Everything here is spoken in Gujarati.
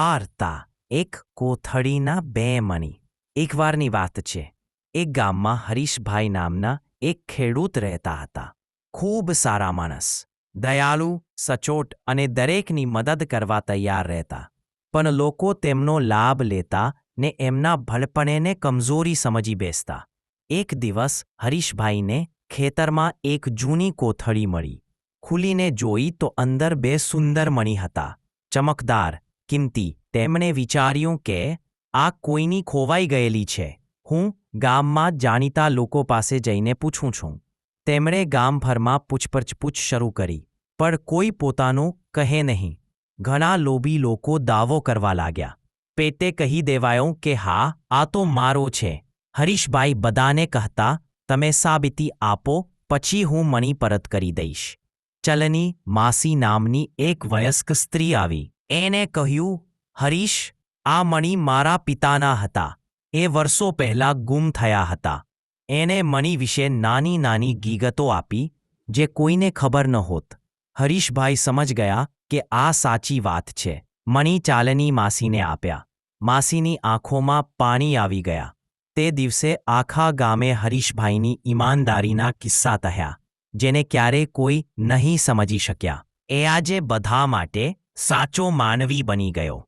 આરતા એક કોથળીના બે મણી. એકવારની વાત છે. એક ગામમાં હરીશભાઈ નામના એક ખેડૂત રહેતા હતા. ખૂબ સારા માણસ, દયાળુ, સચોટ અને દરેકની મદદ કરવા તૈયાર રહેતા. પણ લોકો તેમનો લાભ લેતા ને એમના ભલપણેને કમજોરી સમજી બેસતા. એક દિવસ હરીશભાઈને ખેતરમાં એક જૂની કોથળી મળી. ખુલીને જોઈ તો અંદર બે સુંદર મણી હતા, ચમકદાર, કિંમતી. તેમણે વિચાર્યું કે આ કોઈની ખોવાઈ ગયેલી છે. હું ગામમાં જાણીતા લોકો પાસે જઈને પૂછું છું. તેમણે ગામભરમાં પૂછપરછ શરૂ કરી, પણ કોઈ પોતાનું કહે નહીં. ઘણા લોભી લોકો દાવો કરવા લાગ્યા. પેટે કહી દેવાયું કે હા, આ તો મારો છે. હરીશભાઈ બધાને કહેતા, તમે સાબિતી આપો, પછી હું મણી પરત કરી દઈશ. ચલની માસી નામની એક વયસ્ક સ્ત્રી આવી. એને કહ્યું, હરીશ, આ મણી મારા પિતાના હતા. એ વર્ષો પહેલા ગુમ થયા હતા. એને મણી વિશે નાની નાની વિગતો આપી, જે કોઈને ખબર નહોત. હરીશભાઈ સમજ ગયા કે આ સાચી વાત છે. મણી ચાલની માસીને આપ્યા. માસીની આંખોમાં પાણી આવી ગયા. તે દિવસે આખા ગામે હરીશભાઈની ઈમાનદારીના કિસ્સા થયા, જેને ક્યારે કોઈ નહીં સમજી શક્યા. એ આજે બધા માટે સાચો માનવી બની ગયો.